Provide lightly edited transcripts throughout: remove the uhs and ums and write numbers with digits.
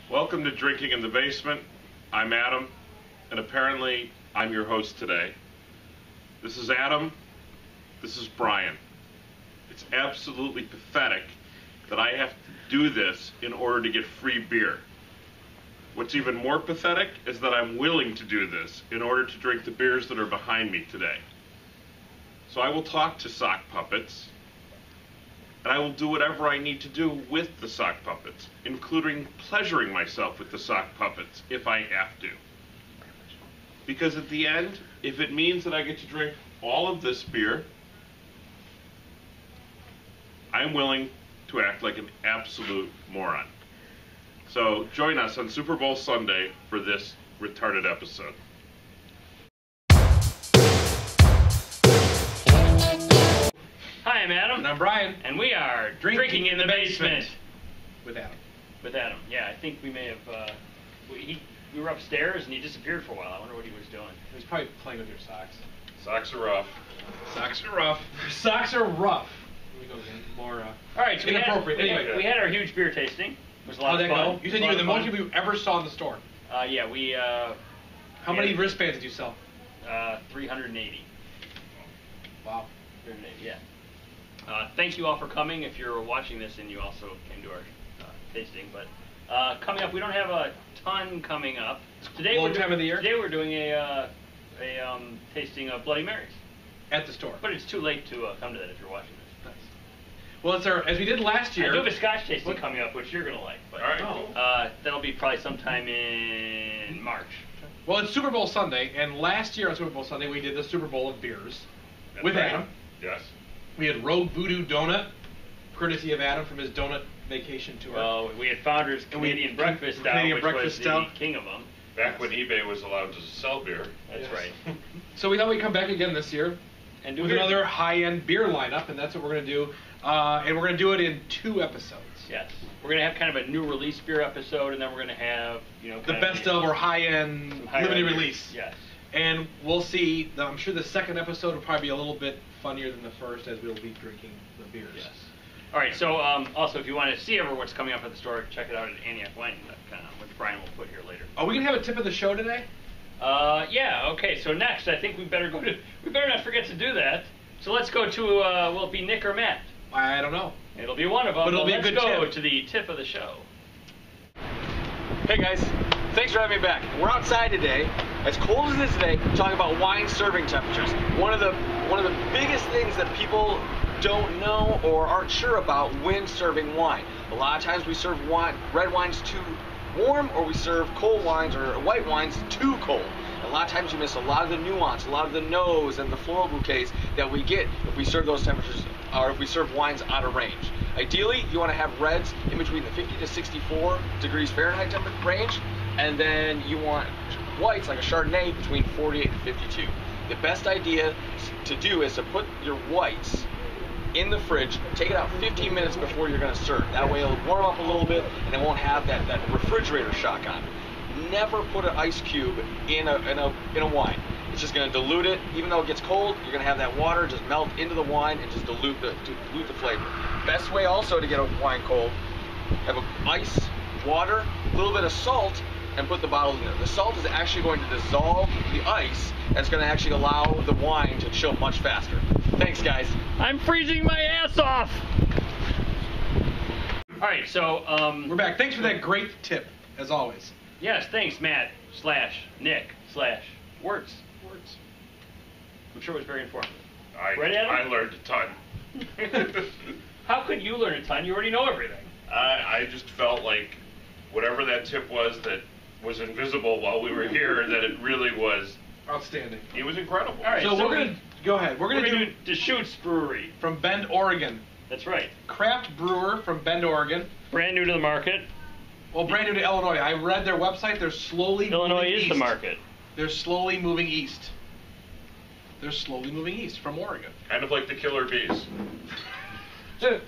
Welcome to Drinking in the Basement. I'm Adam, and apparently I'm your host today. This is Adam. This is Brian. It's absolutely pathetic that I have to do this in order to get free beer. What's even more pathetic is that I'm willing to do this in order to drink the beers that are behind me today. So I will talk to sock puppets, and I will do whatever I need to do with the sock puppets, including pleasuring myself with the sock puppets if I have to. Because at the end, if it means that I get to drink all of this beer, I'm willing to act like an absolute moron. So join us on Super Bowl Sunday for this retarded episode. Hi, I'm Adam. And I'm Brian. And we are Drinking in the Basement. With Adam. With Adam, yeah. I think we may have, we were upstairs and he disappeared for a while. I wonder what he was doing. He was probably playing with your socks. Socks are rough. Socks are rough. Socks are rough. Here we go again. More all right, so inappropriate. We had our huge beer tasting. It was a lot of fun. How'd that go? You said you were the most people you ever saw in the store. Yeah, we, How many wristbands did you sell? 380. Wow. 380, yeah. Thank you all for coming if you're watching this and you also came to our tasting. But coming up, we don't have a ton coming up. Today time of the year? Today we're doing a tasting of Bloody Marys. At the store. But it's too late to come to that if you're watching this. Nice. Well, it's our, as we did last year. I do have a Scotch tasting coming up, which you're going to like. But, all right, cool. That'll be probably sometime in March. Well, it's Super Bowl Sunday, and last year on Super Bowl Sunday we did the Super Bowl of beers. That's with right. Adam. Yes. We had Rogue Voodoo Donut, courtesy of Adam from his donut vacation tour. Well, we had Founders Canadian Breakfast Stout, which was the king of them. Back when eBay was allowed to sell beer. That's Yes. right. So we thought we'd come back again this year And do with beer. another high-end beer lineup, and that's what we're going to do. And we're going to do it in 2 episodes. Yes. We're going to have kind of a new release beer episode, and then we're going to have, you know, The best of or high-end limited beers. release. Yes. And we'll see. I'm sure the second episode will probably be a little bit funnier than the first, as we'll be drinking the beers. Yes. All right. So, also, if you want to see ever what's coming up at the store, check it out at AntiochWine.com, which Brian will put here later. Are we gonna have a tip of the show today? Yeah. Okay. So next, I think we better go to. We better not forget to do that. So let's go to. Will it be Nick or Matt? I don't know. It'll be one of them. But it'll be a good Let's go tip. to the tip of the show. Hey guys, thanks for having me back. We're outside today, as cold as it is today, talking about wine serving temperatures. One of the biggest things that people don't know or aren't sure about when serving wine. A lot of times we serve red wines too warm, or we serve cold wines or white wines too cold. A lot of times you miss a lot of the nuance, a lot of the nose and the floral bouquets that we get if we serve those temperatures, or if we serve wines out of range. Ideally, you want to have reds in between the 50 to 64 degrees Fahrenheit temperature range, and then you want whites, like a Chardonnay, between 48 and 52. The best idea to do is to put your whites in the fridge, take it out 15 minutes before you're going to serve. That way it'll warm up a little bit, and it won't have that refrigerator shock on it. Never put an ice cube in a wine. It's just going to dilute it. Even though it gets cold, you're going to have that water just melt into the wine and just dilute the flavor. Best way also to get a wine cold, have ice, water, a little bit of salt, and put the bottle in there. The salt is actually going to dissolve the ice, and it's going to actually allow the wine to chill much faster. Thanks, guys. I'm freezing my ass off. All right, so We're back. Thanks for that great tip, as always. yes, thanks, Matt / Nick / Words. I'm sure it was very informative. Right, Adam? I learned a ton. How could you learn a ton? You already know everything. I just felt like whatever that tip was that was invisible while we were here, that it really was. Outstanding. It was incredible. All right, So we're gonna go ahead. We're gonna do Deschutes Brewery. from Bend, Oregon. That's right. Craft brewer from Bend, Oregon. Brand new to the market. Well, brand new to Illinois. I read their website. They're slowly Illinois moving is east. the market. They're slowly moving east. They're slowly moving east from Oregon. Kind of like the Killer Bees. So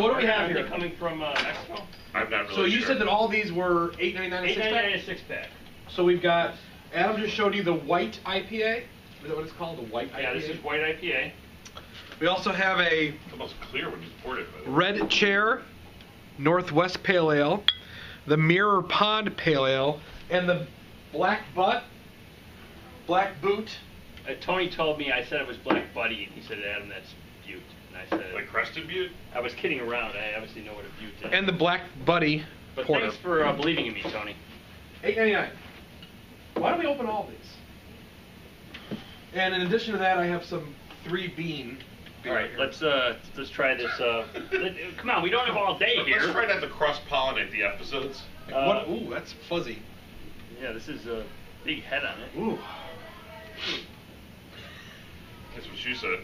what do we have Are they here? coming from Mexico? I'm not really So you sure. said that all these were $8.99 a six $8.99 pack? a six pack. So we've got, Adam just showed you the white IPA. Is that what it's called? The white IPA? Yeah, this is white IPA. We also have a It's almost clear when you poured it. Red Chair Northwest Pale Ale. the Mirror Pond Pale Ale, and the Black Boot. Tony told me, I said it was Black Buddy, and he said, Adam, that's Butte. And I said, Like Crested Butte? I was kidding around. I obviously know what a Butte is. And the Black Buddy But Porter. thanks for believing in me, Tony. $8.99. Why don't we open all these? And in addition to that, I have some 3-bean beer. All right, here. let's try this. Come on, we don't have all day here. Let's try not to cross-pollinate the episodes. What? Ooh, that's fuzzy. Yeah, this is a big head on it. Ooh. That's what she said.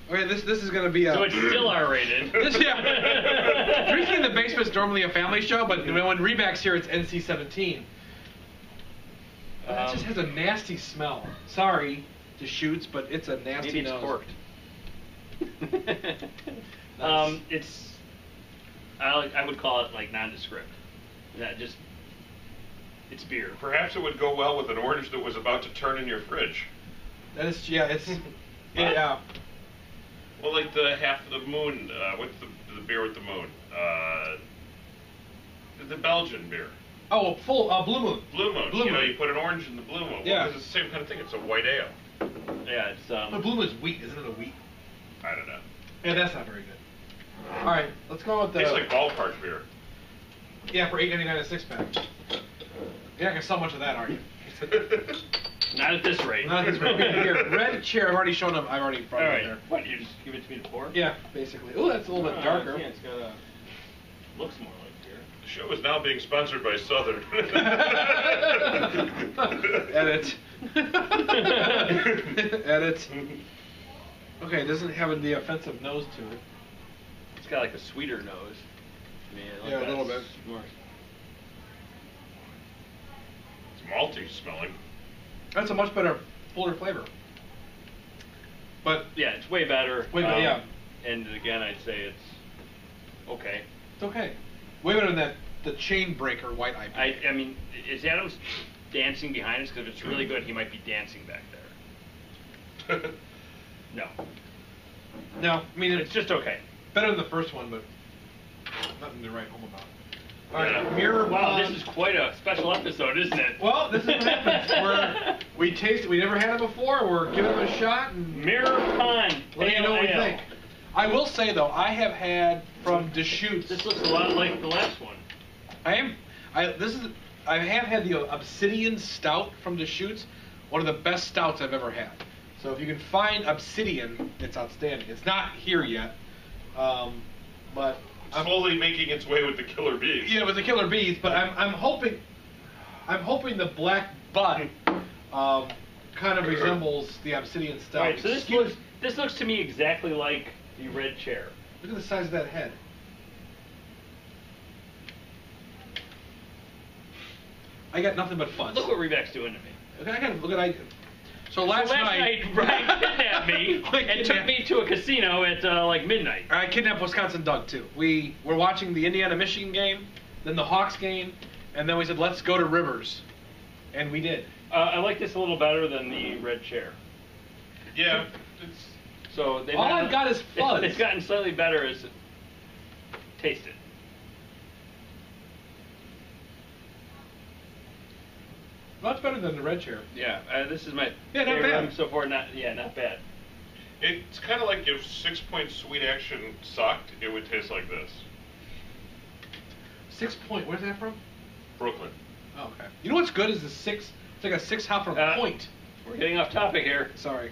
Okay, this is gonna be a. So it's still R-rated. Yeah. Drinking in the Basement is normally a family show, but when Rebac's here, it's NC-17. It just has a nasty smell. Sorry, Deschutes, but it's a nasty Maybe it's nose. corked. Nice. It's. I would call it like nondescript. It's beer. Perhaps it would go well with an orange that was about to turn in your fridge. That is, yeah, it's. Yeah. Well, like the half of the moon. What's the beer with the moon? The Belgian beer. Oh, full Blue Moon. Blue Moon. Blue You know, Moon. you put an orange in the Blue Moon. Yeah. Well, it's the same kind of thing. It's a white ale. Yeah, it's. But Blue Moon's wheat, isn't it a wheat? I don't know. Yeah, that's not very good. All right, let's go with the. Tastes like ballpark beer. Yeah, for $8.99 a 6-pack. You're not gonna sell much of that, are you? Not at this rate. Not this right here. Red chair. I've already shown them. I've already brought All it right. there. What? You just give it to me to pour? Yeah, basically. Oh, that's a little bit darker. Yeah, it's got a. Looks more like beer. The show is now being sponsored by Southern. Edit. Edit. Okay, it doesn't have the offensive nose to it. It's got like a sweeter nose. I mean, like Yeah, a little bit. More. It's malty smelling. That's a much better, fuller flavor. But Yeah, it's way better. Way better, yeah. And again, I'd say it's okay. it's okay. Way better than the Chain Breaker White IPA. I mean, is Adams dancing behind us? Because if it's really good, he might be dancing back there. No. No, I mean It's just okay. better than the first one, but nothing to write home about. All right, Yeah. Mirror Wow, Pond. this is quite a special episode, isn't it? Well, this is what happens. We taste it. We never had it before. We're giving it a shot and Mirror Pond. let you know what we Pale Ale. think. I will say though, I have had from Deschutes. This looks a lot like the last one. I have had the Obsidian Stout from Deschutes. One of the best stouts I've ever had. So if you can find Obsidian, it's outstanding. It's not here yet, but Slowly making its way with the Killer Bees. yeah, with the Killer Bees. But I'm hoping the Black Butt kind of resembles the Obsidian Stout. All right, so this looks to me exactly like the red chair. Look at the size of that head. I got nothing but fun. Look what Rebec's doing to me. Okay, I got look at So last night, Brian kidnapped me and took me to a casino at like midnight. I kidnapped Wisconsin Doug too. We were watching the Indiana-Michigan game, then the Hawks game, and then we said let's go to Rivers, and we did. I like this a little better than the red chair. Yeah. It's, So they All I've got is fuzz. It's gotten slightly better as taste it. Much better than the red chair. Yeah, this is my Yeah, not favorite bad. one so far. Not bad. it's kind of like if 6 Point Sweet Action sucked, it would taste like this. 6 Point. Where's that from? Brooklyn. Oh, okay. You know what's good is the 6. It's like a 6 hop from Point. We're getting off topic here. Sorry.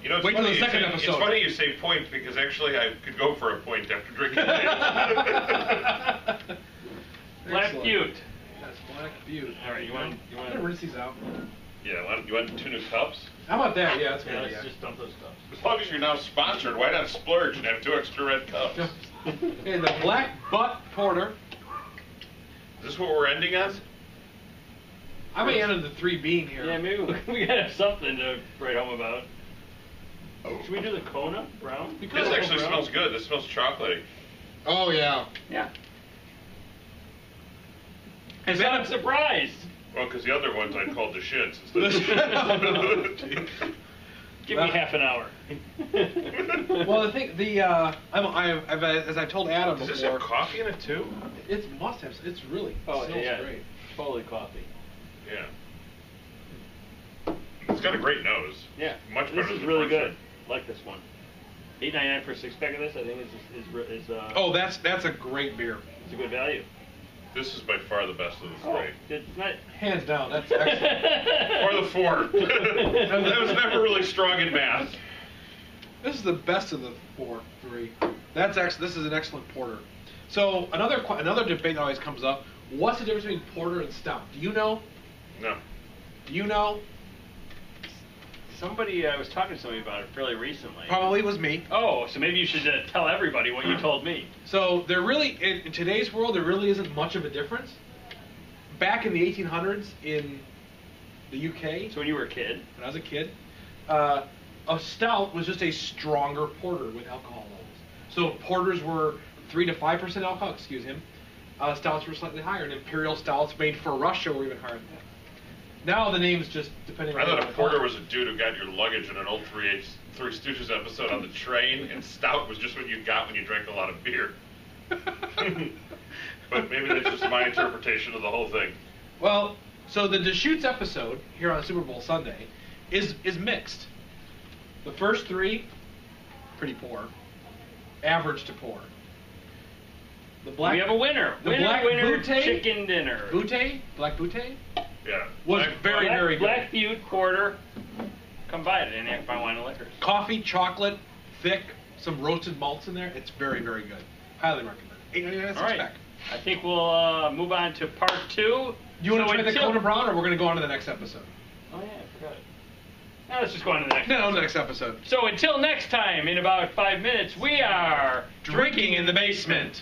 You know, it's Wait till funny the second episode. It's funny you say point because actually I could go for a point after drinking it. Black Excellent. Butte. That's Black Butte. All right, you want? I'm gonna rinse these out. Yeah, you want 2 new cups? How about that? Yeah, that's a good. Yeah, idea. let's just dump those cups. As long as you're now sponsored, why not splurge and have 2 extra red cups? Okay, the Black Butt Porter. Is this what we're ending on? I may enter the 3 bean here. Yeah, maybe we gotta have something to write home about. Should we do the Kona brown? This actually smells good. This smells chocolatey. Oh yeah. Yeah. Is So that I'm surprised. Well, because the other ones I'd call Deschutes instead of Give me half an hour. Well, as I told Adam Does before, this have coffee in it too? it must have. It's really Oh, smells yeah. great. Totally coffee. Yeah. It's got a great nose. Yeah. Much better This than is the really first good. one. Like this one. $8.99 for a 6-pack of this, I think is Oh, that's a great beer. it's a good value. This is by far the best of the Oh, three. it's not. Hands down, that's excellent. Or the four. That was never really strong in math. This is the best of the three. That's this is an excellent porter. So another debate that always comes up: what's the difference between porter and stout? Do you know? No. Do you know? I was talking to somebody about it fairly recently. Probably was me. Oh, so maybe you should tell everybody what you told me. So there really, in today's world, there really isn't much of a difference. Back in the 1800s in the UK, So when you were a kid, when I was a kid, a stout was just a stronger porter with alcohol levels. So porters were 3 to 5% alcohol. Excuse him. Stouts were slightly higher, and imperial stouts made for Russia were even higher than that. Now the name's just depending on. I thought what a you call porter it. was a dude who got your luggage in an old Three Stooges episode on the train, and stout was just what you got when you drank a lot of beer. But maybe that's just my interpretation of the whole thing. Well, so the Deschutes episode here on Super Bowl Sunday is mixed. The first 3, pretty poor, average to poor. The black. we have a winner. The Winner, black winner, Butte? chicken dinner. Black Butte Yeah. was Black- very good. Black Butte Porter. Come by it at Antioch Fine Wine and Liquors. Coffee, chocolate, thick, some roasted malts in there. It's very, very good. Highly recommend. $8.99 All right. pack. I think we'll move on to part 2. Do you want to try the Kona Brown, or we're going to go on to the next episode? Oh yeah, I forgot it. Now let's just go on to the next. No, next episode. So until next time, in about 5 minutes, we are Drinking in the basement.